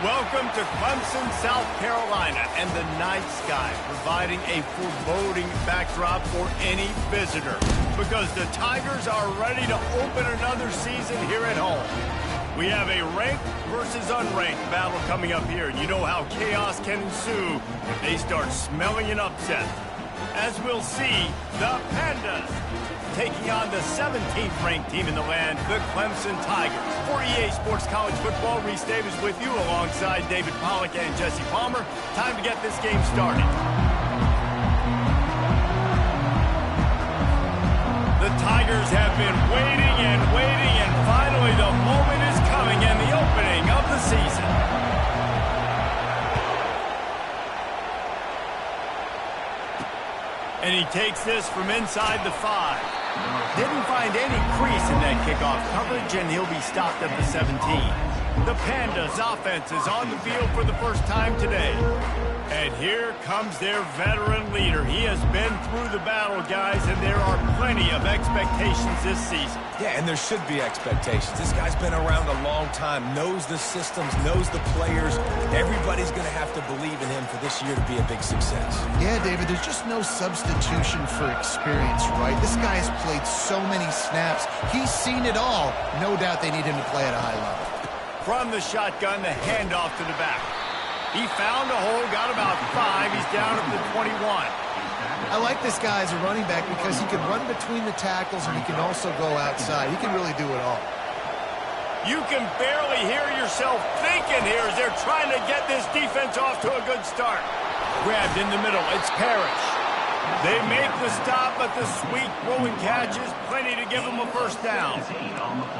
Welcome to Clemson, South Carolina, and the night sky providing a foreboding backdrop for any visitor because the Tigers are ready to open another season here at home. We have a ranked versus unranked battle coming up here, and you know how chaos can ensue if they start smelling an upset. As we'll see, the Pandas taking on the 17th ranked team in the land, the Clemson Tigers. For EA Sports College Football, Reese Davis with you alongside David Pollack and Jesse Palmer. Time to get this game started. The Tigers have been waiting, and finally the moment is coming and the opening of the season. And he takes this from inside the 5. Didn't find any crease in that kickoff coverage, and he'll be stopped at the 17. The Pandas offense is on the field for the first time today. And here comes their veteran leader. He has been through the battle, guys, and there are plenty of expectations this season. Yeah, and there should be expectations. This guy's been around a long time, knows the systems, knows the players. Everybody's going to have to believe in him for this year to be a big success. Yeah, David, there's just no substitution for experience, right? This guy has played so many snaps. He's seen it all. No doubt they need him to play at a high level. From the shotgun, the handoff to the back. He found a hole, got about 5. He's down at the 21. I like this guy as a running back because he can run between the tackles and he can also go outside. He can really do it all. You can barely hear yourself thinking here as they're trying to get this defense off to a good start. Grabbed in the middle. It's Parrish. They make the stop, but the sweet throwing catch is plenty to give them a first down.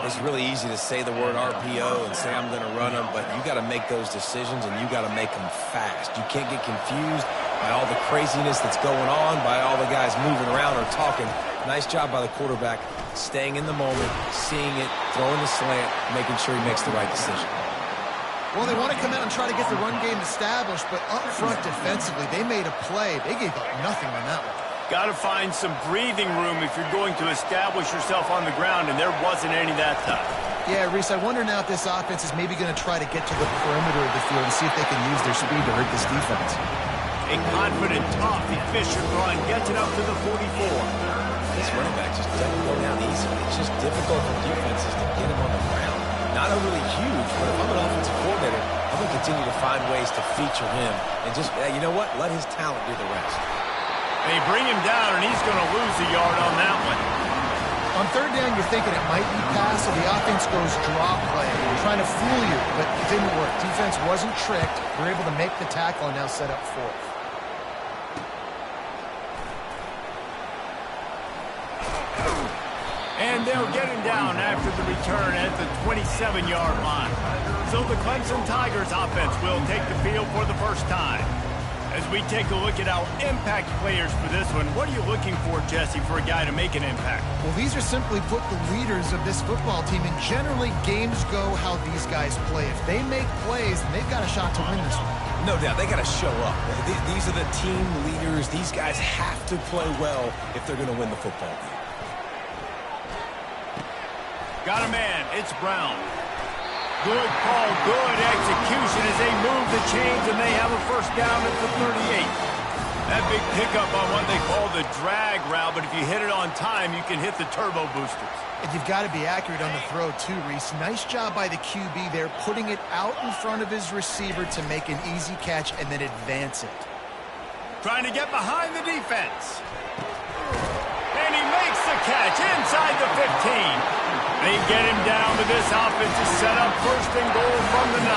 It's really easy to say the word RPO and say I'm going to run them, but you got to make those decisions and you got to make them fast. You can't get confused by all the craziness that's going on, by all the guys moving around or talking. Nice job by the quarterback, staying in the moment, seeing it, throwing the slant, making sure he makes the right decision. Well, they want to come out and try to get the run game established, but up front defensively, they made a play. They gave up nothing on that one. Got to find some breathing room if you're going to establish yourself on the ground, and there wasn't any that time. Yeah, Reese, I wonder now if this offense is maybe going to try to get to the perimeter of the field and see if they can use their speed to hurt this defense. A confident, tough, efficient run gets it up to the 44. This running back just doesn't go down easily. It's just difficult for defenses to get him on the ground. Not overly huge, but if I'm an offensive coordinator, I'm going to continue to find ways to feature him and just, you know what, let his talent do the rest. They bring him down, and he's going to lose a yard on that one. On third down, you're thinking it might be pass, so the offense goes draw play, trying to fool you, but it didn't work. Defense wasn't tricked. They're able to make the tackle and now set up fourth. And they'll get him down after the return at the 27-yard line. So the Clemson Tigers offense will take the field for the first time. As we take a look at our impact players for this one, what are you looking for, Jesse, for a guy to make an impact? Well, these are simply put the leaders of this football team, and generally games go how these guys play. If they make plays, then they've got a shot to win this one. No doubt, they got to show up. These are the team leaders. These guys have to play well if they're going to win the football game. Got a man. It's Brown. Good call, good execution as they move the chains, and they have a first down at the 38. That big pickup on what they call the drag route, but if you hit it on time, you can hit the turbo boosters. And you've got to be accurate on the throw, too, Reese. Nice job by the QB there, putting it out in front of his receiver to make an easy catch and then advance it. Trying to get behind the defense. And he makes the catch inside the 15. They get him down, but this offense is set up first and goal from the 9.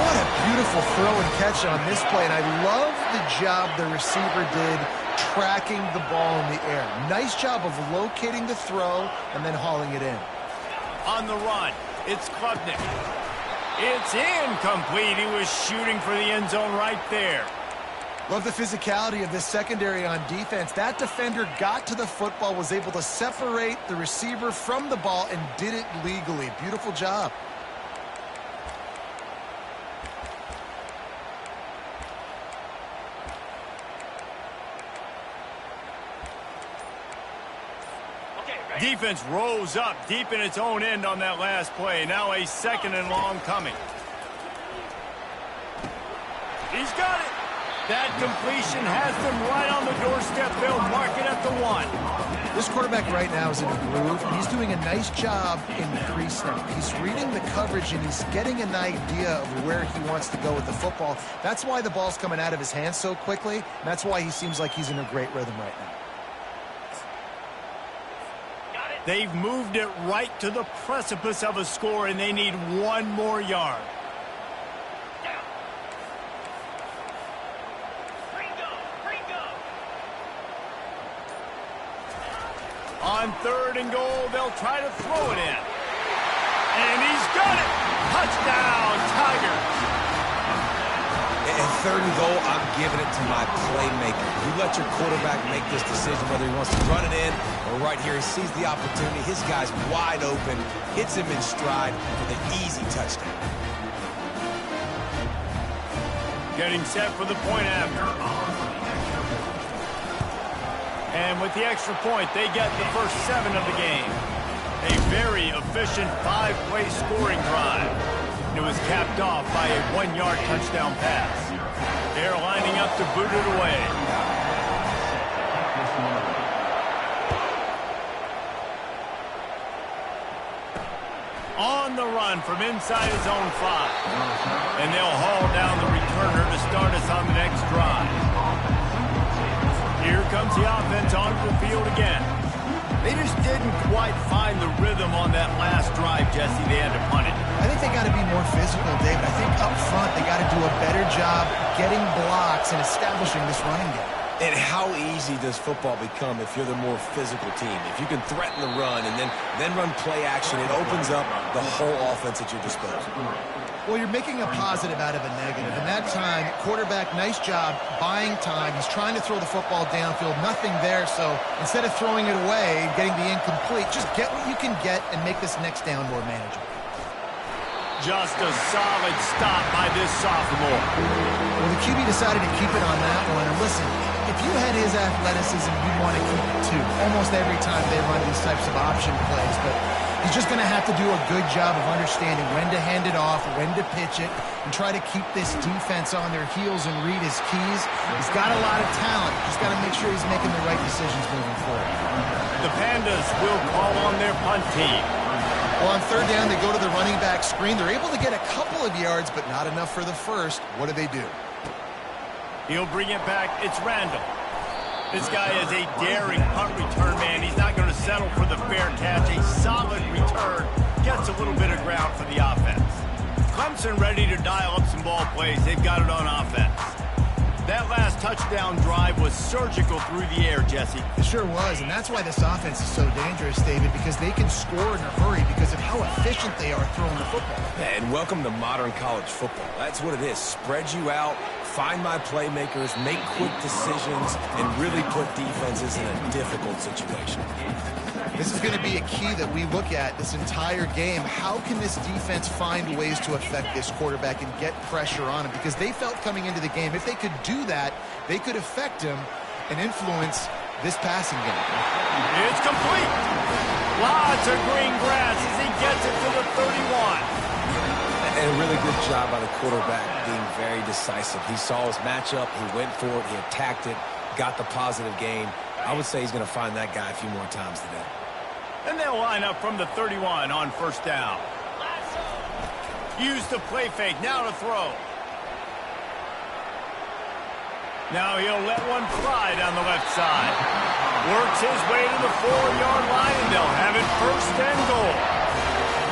What a beautiful throw and catch on this play, and I love the job the receiver did tracking the ball in the air. Nice job of locating the throw and then hauling it in. On the run, it's Klubnik. It's incomplete. He was shooting for the end zone right there. Love the physicality of this secondary on defense. That defender got to the football, was able to separate the receiver from the ball, and did it legally. Beautiful job. Defense rose up deep in its own end on that last play. Now a second and long coming. got it. That completion has them right on the doorstep. They'll mark it at the 1. This quarterback right now is in a groove. He's doing a nice job in pre-snap. He's reading the coverage, and he's getting an idea of where he wants to go with the football. That's why the ball's coming out of his hands so quickly, and that's why he seems like he's in a great rhythm right now. They've moved it right to the precipice of a score, and they need 1 more yard. On 3rd and goal, they'll try to throw it in. And he's got it! Touchdown, Tigers! At 3rd and goal, I'm giving it to my playmaker. You let your quarterback make this decision whether he wants to run it in or right here. He sees the opportunity. His guy's wide open, hits him in stride for the easy touchdown. Getting set for the point after. And with the extra point, they get the first 7 of the game. A very efficient 5-play scoring drive. It was capped off by a 1-yard touchdown pass. They're lining up to boot it away. On the run from inside his own 5. And they'll haul down the returner to start us on the next drive. Here comes the offense onto the field again. They just didn't quite find the rhythm on that last drive, Jesse. They had to punt it. I think they got to be more physical, David. I think up front they got to do a better job getting blocks and establishing this running game. And how easy does football become if you're the more physical team? If you can threaten the run and then run play action, it opens up the whole offense at your disposal. Well, you're making a positive out of a negative. And that time, quarterback, nice job, buying time. He's trying to throw the football downfield. Nothing there, so instead of throwing it away, getting the incomplete, just get what you can get and make this next down more manageable. Just a solid stop by this sophomore. Well, the QB decided to keep it on that one. And listen, if you had his athleticism, you'd want to keep it too. Almost every time they run these types of option plays, but he's just going to have to do a good job of understanding when to hand it off, when to pitch it, and try to keep this defense on their heels and read his keys. He's got a lot of talent. Just got to make sure he's making the right decisions moving forward. The Pandas will call on their punt team. Well, on 3rd down, they go to the running back screen. They're able to get a couple of yards, but not enough for the first. What do? He'll bring it back. It's Randall. This guy is a daring punt return man. He's not going to settle for the fair catch. A solid return. Gets a little bit of ground for the offense. Clemson ready to dial up some ball plays. They've got it on offense. That last touchdown drive was surgical through the air, Jesse. It sure was, and that's why this offense is so dangerous, David, because they can score in a hurry because of how efficient they are throwing the football. And welcome to modern college football. That's what it is. Spread you out, find my playmakers, make quick decisions, and really put defenses in a difficult situation. This is going to be a key that we look at this entire game. How can this defense find ways to affect this quarterback and get pressure on him? Because they felt coming into the game, if they could do that, they could affect him and influence this passing game. It's complete. Lots of green grass as he gets it to the 31. And a really good job by the quarterback being very decisive. He saw his matchup, he went for it, he attacked it, got the positive gain. I would say he's going to find that guy a few more times today. And they'll line up from the 31 on 1st down. Use the play fake, now to throw. Now he'll let one fly down the left side. Works his way to the 4-yard line, and they'll have it 1st and goal.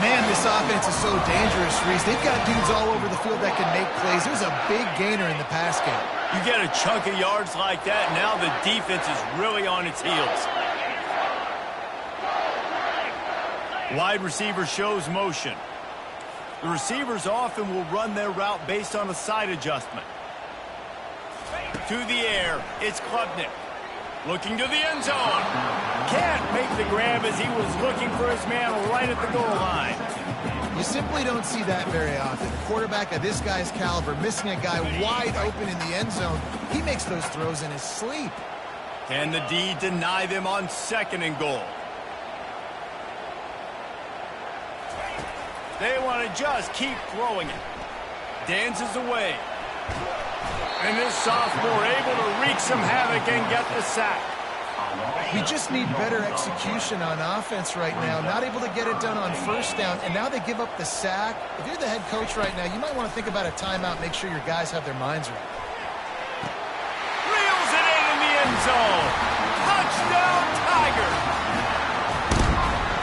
Man, this offense is so dangerous, Reese. They've got dudes all over the field that can make plays. There's a big gainer in the pass game. You get a chunk of yards like that, now the defense is really on its heels. Wide receiver shows motion. The receivers often will run their route based on a side adjustment. To the air, it's Klubnik. Looking to the end zone. Can't make the grab as he was looking for his man right at the goal line. You simply don't see that very often. A quarterback of this guy's caliber missing a guy wide open in the end zone. He makes those throws in his sleep. Can the D deny them on 2nd and goal? They want to just keep throwing it. Dances away. And this sophomore able to wreak some havoc and get the sack. We just need better execution on offense right now. Not able to get it done on first down, and now they give up the sack. If you're the head coach right now, you might want to think about a timeout, make sure your guys have their minds right. Reels it in the end zone. Touchdown, Tigers.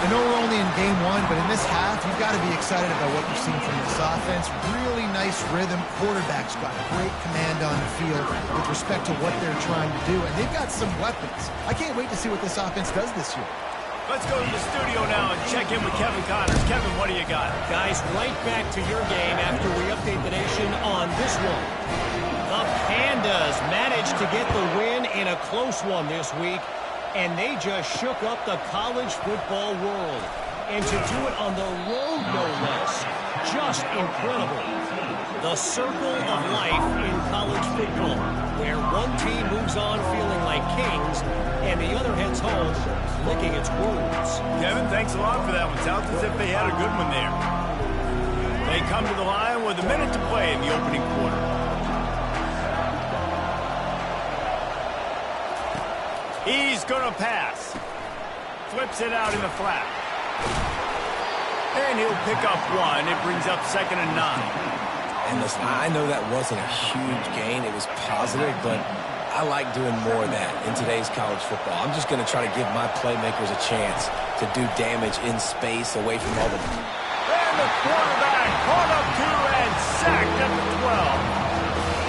I know we're only in game one, but in this half, you've got to be excited about what you've seen from this offense. Really nice rhythm. Quarterback's got great command on the field with respect to what they're trying to do, and they've got some weapons. I can't wait to see what this offense does this year. Let's go to the studio now and check in with Kevin Connors. Kevin, what do you got? Guys, right back to your game after we update the nation on this one. The Pandas managed to get the win in a close one this week, and they just shook up the college football world. And to do it on the road, no less. Just incredible. The circle of life in college football, where one team moves on feeling like kings, and the other heads home licking its wounds. Kevin, thanks a lot for that one. Sounds as if they had a good one there. They come to the line with a minute to play in the opening quarter. He's going to pass. Flips it out in the flat. And he'll pick up one. It brings up 2nd and 9. And listen, I know that wasn't a huge gain. It was positive, but I like doing more of that in today's college football. I'm just going to try to give my playmakers a chance to do damage in space away from all the... And the quarterback caught up to and sacked at the 12.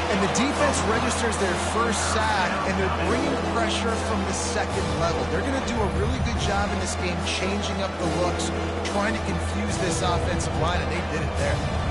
And the defense registers their first sack, and they're bringing pressure from the second level. They're going to do a really good job in this game changing up the looks, trying to confuse this offensive line, and they did it there.